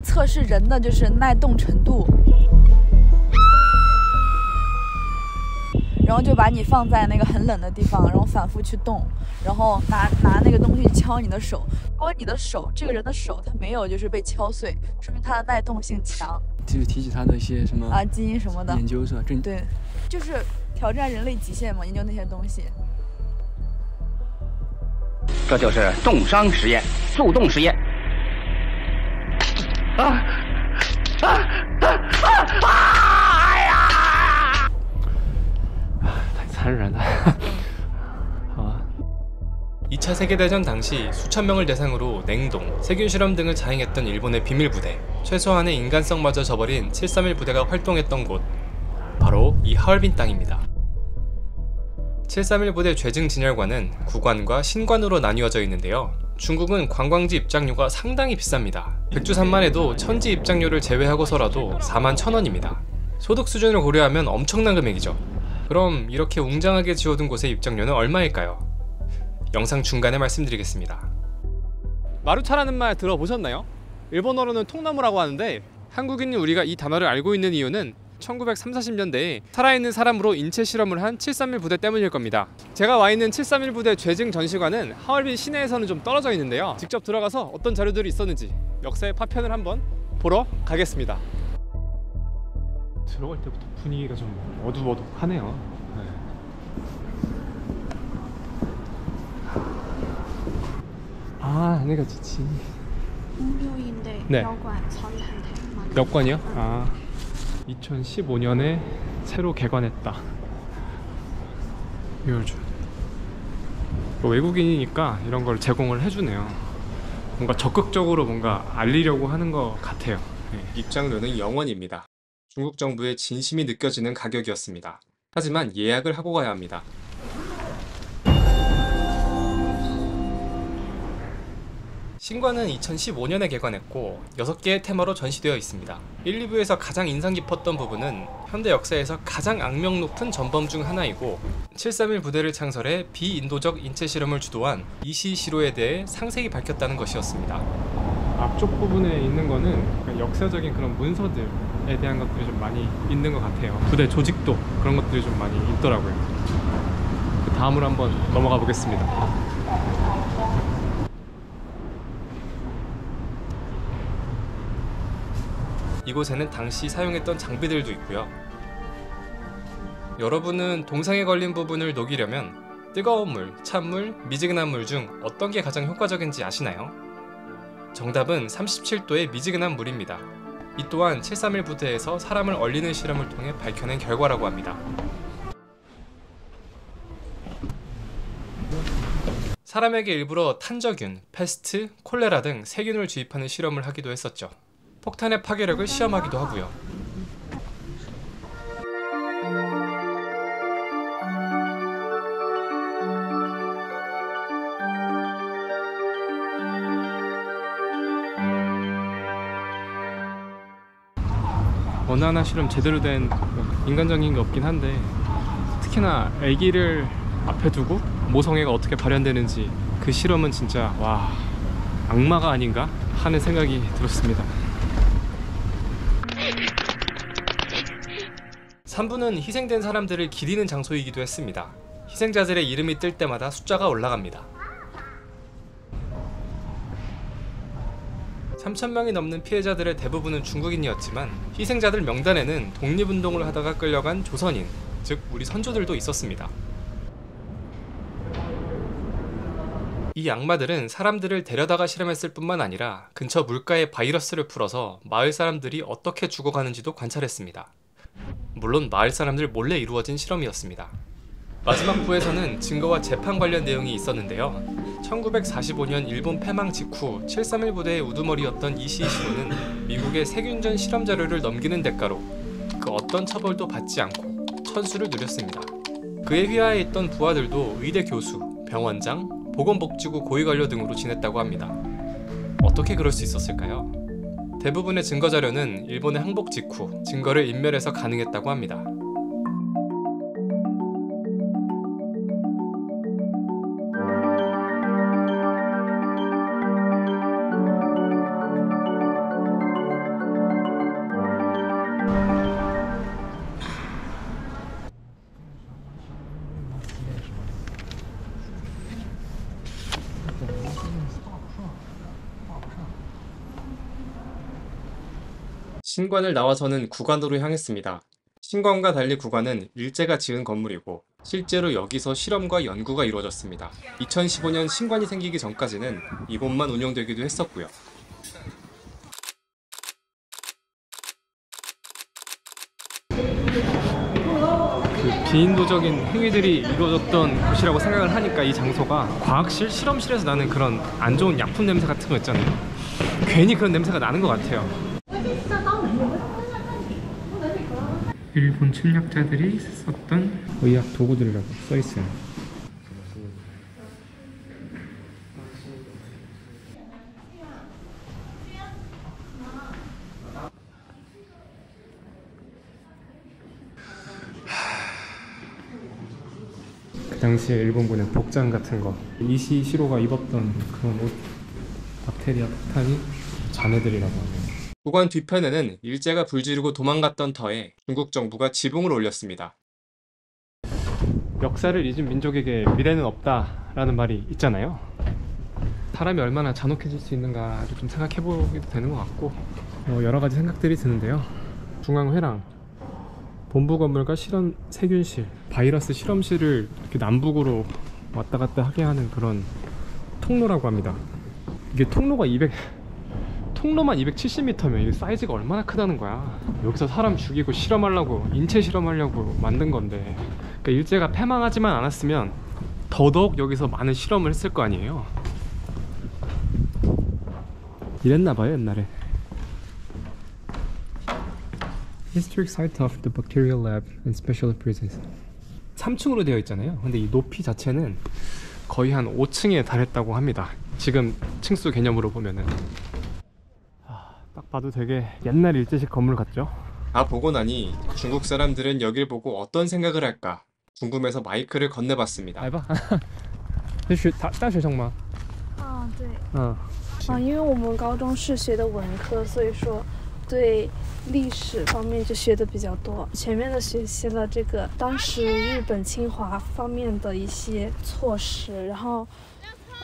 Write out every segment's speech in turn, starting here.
测试人的就是耐冻程度，然后就把你放在那个很冷的地方，然后反复去动，然后拿那个东西敲你的手。如果你的手，这个人的手他没有就是被敲碎，说明他的耐冻性强，就是提起他的一些什么基因什么的研究是吧？对，就是挑战人类极限嘛，研究那些东西。这就是重伤实验、速冻实验。太残忍了。好啊。 2차 세계대전 당시 수천 명을 대상으로 냉동, 세균 실험 등을 자행했던 일본의 비밀 부대, 최소한의 인간성마저 저버린 731 부대가 활동했던 곳, 바로 이 하얼빈 땅입니다. 731 부대 죄증 진열관은 구관과 신관으로 나뉘어져 있는데요. 중국은 관광지 입장료가 상당히 비쌉니다. 백두산만 해도 천지 입장료를 제외하고서라도 41,000원입니다. 소득 수준을 고려하면 엄청난 금액이죠. 그럼 이렇게 웅장하게 지어둔 곳의 입장료는 얼마일까요? 영상 중간에 말씀드리겠습니다. 마루차라는 말 들어보셨나요? 일본어로는 통나무라고 하는데 한국인이 우리가 이 단어를 알고 있는 이유는 1930, 40년대에 살아있는 사람으로 인체 실험을 한 731 부대 때문일 겁니다. 제가 와 있는 731 부대 죄증 전시관은 하얼빈 시내에서는 좀 떨어져 있는데요. 직접 들어가서 어떤 자료들이 있었는지 역사의 파편을 한번 보러 가겠습니다. 들어갈 때부터 분위기가 좀 어둑어둑하네요. 네. 아, 내가 지치. 묘인데 네. 여관 전한테 역관이요? 아, 2015년에 새로 개관했다. 묘주. 외국인이니까 이런 걸 제공을 해주네요. 뭔가 적극적으로 뭔가 알리려고 하는 것 같아요. 네. 입장료는 0원입니다. 중국 정부의 진심이 느껴지는 가격이었습니다. 하지만 예약을 하고 가야 합니다. 신관은 2015년에 개관했고 6개의 테마로 전시되어 있습니다. 1, 2부에서 가장 인상 깊었던 부분은 현대 역사에서 가장 악명 높은 전범 중 하나이고 731 부대를 창설해 비인도적 인체 실험을 주도한 이시시로에 대해 상세히 밝혔다는 것이었습니다. 앞쪽 부분에 있는 거는 역사적인 그런 문서들에 대한 것들이 좀 많이 있는 것 같아요. 부대 조직도 그런 것들이 좀 많이 있더라고요. 그 다음으로 한번 넘어가 보겠습니다. 이곳에는 당시 사용했던 장비들도 있고요. 여러분은 동상에 걸린 부분을 녹이려면 뜨거운 물, 찬물, 미지근한 물 중 어떤 게 가장 효과적인지 아시나요? 정답은 37도의 미지근한 물입니다. 이 또한 731 부대에서 사람을 얼리는 실험을 통해 밝혀낸 결과라고 합니다. 사람에게 일부러 탄저균, 패스트, 콜레라 등 세균을 주입하는 실험을 하기도 했었죠. 폭탄의 파괴력을 시험하기도 하고요. 어느 하나 실험 제대로 된 인간적인 게 없긴 한데 특히나 아기를 앞에 두고 모성애가 어떻게 발현되는지 그 실험은 진짜 와, 악마가 아닌가 하는 생각이 들었습니다. 3부는 희생된 사람들을 기리는 장소이기도 했습니다. 희생자들의 이름이 뜰 때마다 숫자가 올라갑니다. 3,000명이 넘는 피해자들의 대부분은 중국인이었지만 희생자들 명단에는 독립운동을 하다가 끌려간 조선인, 즉 우리 선조들도 있었습니다. 이 악마들은 사람들을 데려다가 실험했을 뿐만 아니라 근처 물가에 바이러스를 풀어서 마을 사람들이 어떻게 죽어가는지도 관찰했습니다. 물론 마을 사람들 몰래 이루어진 실험이었습니다. 마지막 부에서는 증거와 재판 관련 내용이 있었는데요. 1945년 일본 패망 직후 731 부대의 우두머리였던 이시시로는 미국의 세균전 실험 자료를 넘기는 대가로 그 어떤 처벌도 받지 않고 천수를 누렸습니다. 그의 휘하에 있던 부하들도 의대 교수, 병원장, 보건복지부 고위관료 등으로 지냈다고 합니다. 어떻게 그럴 수 있었을까요? 대부분의 증거 자료는 일본의 항복 직후 증거를 인멸해서 가능했다고 합니다. 신관을 나와서는 구관으로 향했습니다. 신관과 달리 구관은 일제가 지은 건물이고 실제로 여기서 실험과 연구가 이루어졌습니다. 2015년 신관이 생기기 전까지는 이곳만 운영되기도 했었고요. 비인도적인 행위들이 이루어졌던 곳이라고 생각을 하니까 이 장소가 과학실, 실험실에서 나는 그런 안 좋은 약품 냄새 같은 거 있잖아요. 괜히 그런 냄새가 나는 것 같아요. 일본 침략자들이 썼던 의학 도구들이라고 써있어요. 그 당시에 일본군의 복장 같은 거, 이시시로가 입었던 그런 옷, 박테리아 폭탄이 자네들이라고 하네요. 구관 뒤편에는 일제가 불지르고 도망갔던 터에 중국 정부가 지붕을 올렸습니다. 역사를 잊은 민족에게 미래는 없다라는 말이 있잖아요. 사람이 얼마나 잔혹해질 수 있는가를 좀 생각해보기도 되는 것 같고 여러 가지 생각들이 드는데요. 중앙회랑, 본부 건물과 실험 세균실, 바이러스 실험실을 이렇게 남북으로 왔다 갔다 하게 하는 그런 통로라고 합니다. 이게 통로만 270m면 이게 사이즈가 얼마나 크다는 거야. 여기서 사람 죽이고 실험하려고, 인체 실험하려고 만든 건데, 그러니까 일제가 패망하지만 않았으면 더더욱 여기서 많은 실험을 했을 거 아니에요. 이랬나봐요 옛날에. Historic site of the Bacterial Lab and Special Prisons. 3층으로 되어 있잖아요. 근데 이 높이 자체는 거의 한 5층에 달했다고 합니다. 지금 층수 개념으로 보면은. 딱 봐도 되게 옛날 일제식 건물 같죠? 보고 나니 중국 사람들은 여길 보고 어떤 생각을 할까 궁금해서 마이크를 건네봤습니다. 알바? 大学生吗？对。因为我们高中是学的文科，所以说对历史方面就学的比较多。前面的学习了这个当时日本侵华方面的一些措施，然后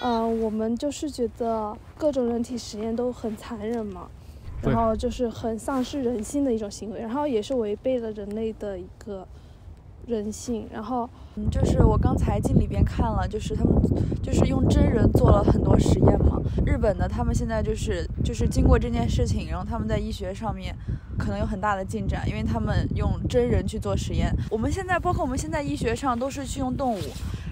我们就是觉得各种人体实验都很残忍嘛。然后就是很丧失人性的一种行为，然后也是违背了人类的一个人性。然后就是我刚才进里边看了，就是他们就是用真人做了很多实验嘛。日本的他们现在就是经过这件事情，然后他们在医学上面可能有很大的进展，因为他们用真人去做实验。我们现在包括我们现在医学上都是去用动物，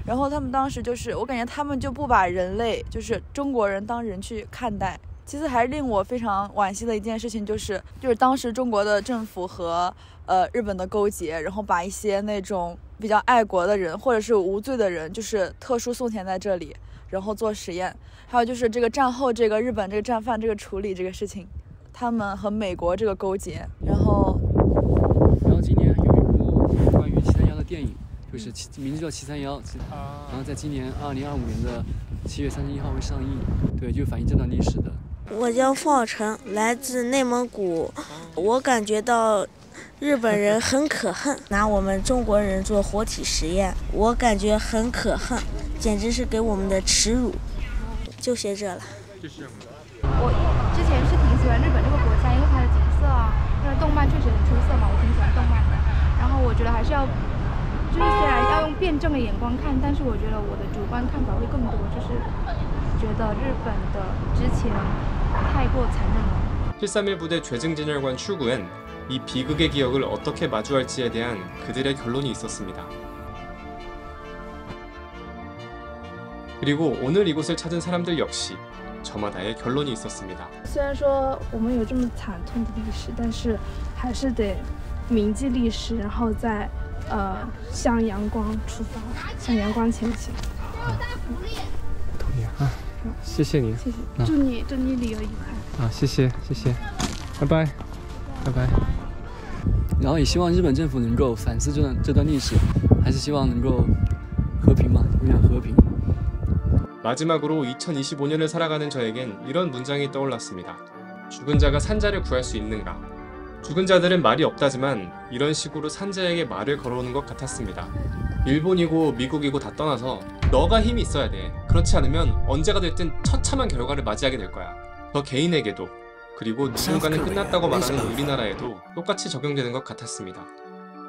然后他们当时就是我感觉他们就不把人类就是中国人当人去看待。其实还令我非常惋惜的一件事情就是当时中国的政府和日本的勾结，然后把一些那种比较爱国的人或者是无罪的人就是特殊送填在这里，然后做实验。还有就是这个战后这个日本这个战犯这个处理这个事情，他们和美国这个勾结。然后今年有一部关于731的电影，就是名字叫731，然后在今年2025年的7月31号会上映，对，就反映这段历史的。我叫付浩成，来自内蒙古。我感觉到日本人很可恨，拿我们中国人做活体实验，我感觉很可恨，简直是给我们的耻辱。就学这了。我之前是挺喜欢日本这个国家，因为它的景色啊，它的动漫确实很出色嘛，我挺喜欢动漫的。然后我觉得还是要，就是虽然要用辩证的眼光看，但是我觉得我的主观看法会更多，就是觉得日本的之前太过残忍了。 731 부대 죄증진열관 출구엔 이 비극의 기억을 어떻게 마주할지에 대한 그들의 결론이 있었습니다. 그리고 오늘 이곳을 찾은 사람들 역시 저마다의 결론이 있었습니다. 虽然说我们有这么惨痛的历史，但是还是得铭记历史，然后再向阳光出发，向阳光前行。同意啊，谢谢你，谢谢，祝你旅游愉快。谢谢，拜拜，拜拜。然后也希望日本政府能够反思这段历史，还是希望能够和平嘛，永远和平。 마지막으로 2025년을 살아가는 저에겐 이런 문장이 떠올랐습니다. 죽은 자가 산자를 구할 수 있는가? 죽은 자들은 말이 없다지만 이런 식으로 산자에게 말을 걸어오는 것 같았습니다. 일본이고 미국이고 다 떠나서 너가 힘이 있어야 돼. 그렇지 않으면 언제가 됐든 처참한 결과를 맞이하게 될 거야. 저 개인에게도 그리고 누군가는 끝났다고 말하는 우리나라에도 똑같이 적용되는 것 같았습니다.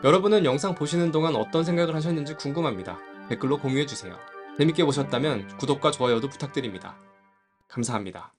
여러분은 영상 보시는 동안 어떤 생각을 하셨는지 궁금합니다. 댓글로 공유해주세요. 재밌게 보셨다면 구독과 좋아요도 부탁드립니다. 감사합니다.